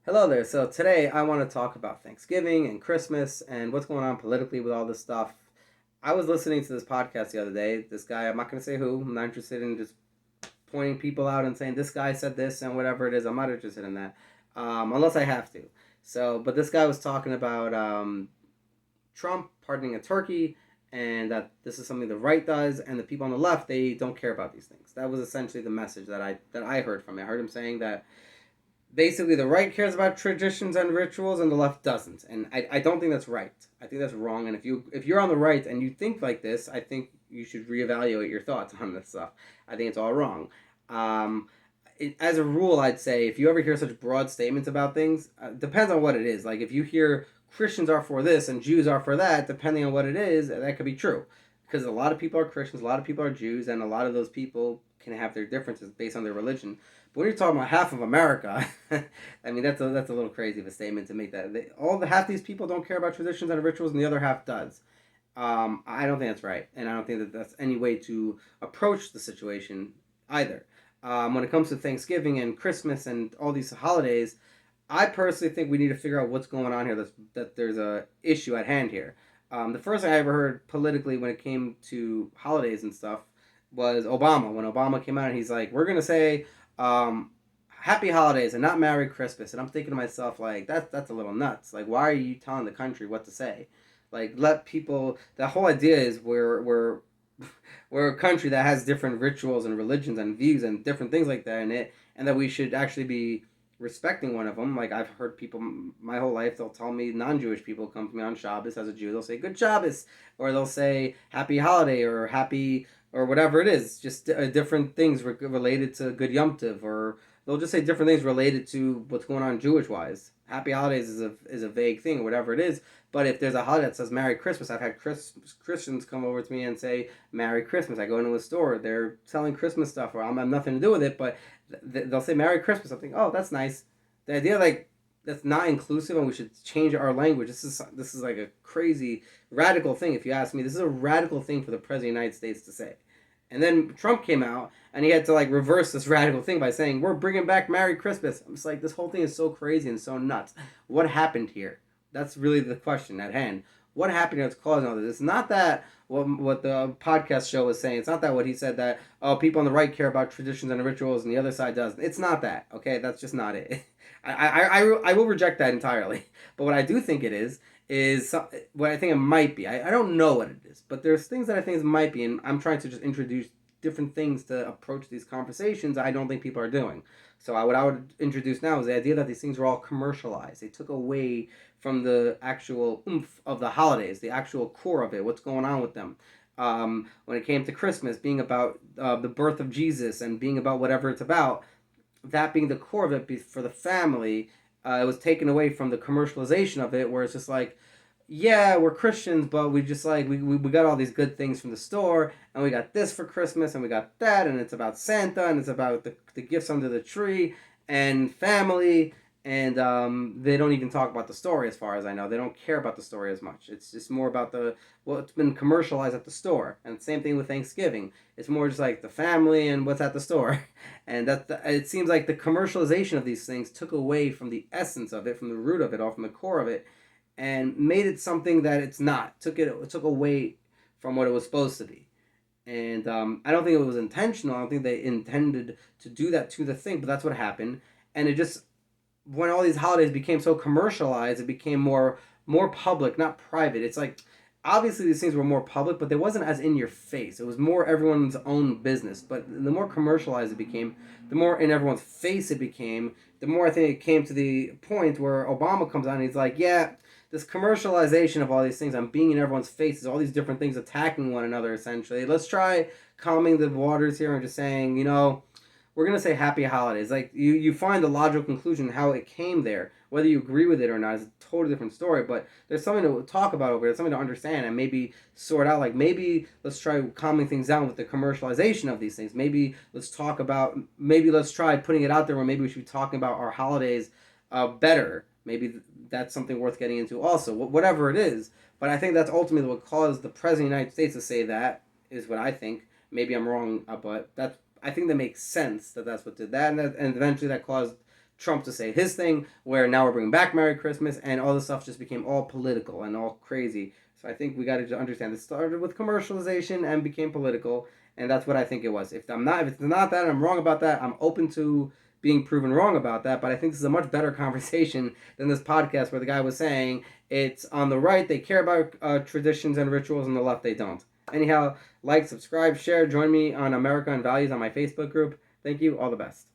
Hello there. So today I want to talk about Thanksgiving and Christmas and what's going on politically with all this stuff. I was listening to this podcast the other day. This guy, I'm not going to say who, I'm not interested in just pointing people out and saying this guy said this and whatever it is. I'm not interested in that, unless I have to. But this guy was talking about Trump pardoning a turkey and that this is something the right does and the people on the left, they don't care about these things. That was essentially the message that I heard from it. I heard him saying that basically the right cares about traditions and rituals and the left doesn't, and I don't think that's right. I think that's wrong, and if you're on the right and you think like this, I think you should reevaluate your thoughts on this stuff. I think it's all wrong. um, as a rule, I'd say if you ever hear such broad statements about things, depends on what it is. Like if you hear Christians are for this and Jews are for that, depending on what it is, that could be true, because a lot of people are Christians, a lot of people are Jews, and a lot of those people can have their differences based on their religion. But when you're talking about half of America, I mean that's a little crazy of a statement to make. That all the half these people don't care about traditions and rituals, and the other half does. I don't think that's right, and I don't think that that's any way to approach the situation either. When it comes to Thanksgiving and Christmas and all these holidays, I personally think we need to figure out what's going on here. That there's a issue at hand here. The first thing I ever heard politically when it came to holidays and stuff was Obama. When Obama came out and he's like, "We're gonna say um, Happy Holidays and not Merry Christmas," and I'm thinking to myself like, that's a little nuts. Like, why are you telling the country what to say? Like, let people. The whole idea is we're a country that has different rituals and religions and views and different things like that in it, and that we should actually be respecting one of them. Like I've heard people my whole life, they'll tell me non-Jewish people come to me on Shabbos as a Jew, they'll say "Good Shabbos," or they'll say "Happy Holiday" or "Happy" or whatever it is, just different things related to Good Yom Tov, or they'll just say different things related to what's going on Jewish wise. Happy Holidays is a vague thing, or whatever it is. But if there's a holiday that says Merry Christmas, I've had Christians come over to me and say Merry Christmas. I go into a store, they're selling Christmas stuff, or I have nothing to do with it, but they'll say Merry Christmas. I think, oh, that's nice. The idea like that's not inclusive, and we should change our language. This is like a crazy radical thing. If you ask me, this is a radical thing for the president of the United States to say. And then Trump came out and he had to like reverse this radical thing by saying we're bringing back Merry Christmas. I'm just like, this whole thing is so crazy and so nuts. What happened here? That's really the question at hand. What happened that's causing all this? It's not that what the podcast show was saying. It's not that what he said that oh people on the right care about traditions and rituals and the other side doesn't. It's not that. Okay, that's just not it. I will reject that entirely. But what I do think it is what I think it might be. I don't know what it is, but there's things that I think it might be, and I'm trying to just introduce different things to approach these conversations I don't think people are doing. So what I would introduce now is the idea that these things are all commercialized. They took away from the actual oomph of the holidays, the actual core of it, what's going on with them. When it came to Christmas, being about the birth of Jesus and being about whatever it's about, that being the core of it for the family, it was taken away from the commercialization of it, where it's just like, yeah, we're Christians, but we just like we got all these good things from the store, and we got this for Christmas, and we got that, and it's about Santa, and it's about the gifts under the tree, and family, and they don't even talk about the story as far as I know. They don't care about the story as much. It's just more about what's been commercialized at the store, and same thing with Thanksgiving. It's more just like the family and what's at the store, and it seems like the commercialization of these things took away from the essence of it, from the root of it, or from the core of it, and made it something that it's not. It took away from what it was supposed to be. And I don't think it was intentional. I don't think they intended to do that to the thing, but that's what happened. And it just when all these holidays became so commercialized, it became more public, not private. It's like obviously these things were more public, but they wasn't as in your face. It was more everyone's own business. But the more commercialized it became, the more in everyone's face it became. The more I think it came to the point where Obama comes on and he's like, yeah, this commercialization of all these things, I'm being in everyone's faces, all these different things attacking one another essentially. Let's try calming the waters here and just saying, we're gonna say happy holidays. Like you find the logical conclusion how it came there. Whether you agree with it or not is a totally different story. But there's something to talk about over there, something to understand, and maybe sort out. Like maybe let's try calming things down with the commercialization of these things. Maybe let's try putting it out there where maybe we should be talking about our holidays better. Maybe that's something worth getting into also. Whatever it is, but I think that's ultimately what caused the president of the United States to say that is what I think. Maybe I'm wrong, but I think that makes sense that that's what did that, and eventually that caused Trump to say his thing, where now we're bringing back Merry Christmas, and all this stuff just became all political and all crazy. So I think we got to understand this started with commercialization and became political, and that's what I think it was. If it's not that, I'm wrong about that. I'm open to being proven wrong about that, but I think this is a much better conversation than this podcast where the guy was saying it's on the right they care about traditions and rituals, and the left they don't. Anyhow, like, subscribe, share, join me on America and Values on my Facebook group. Thank you. All the best.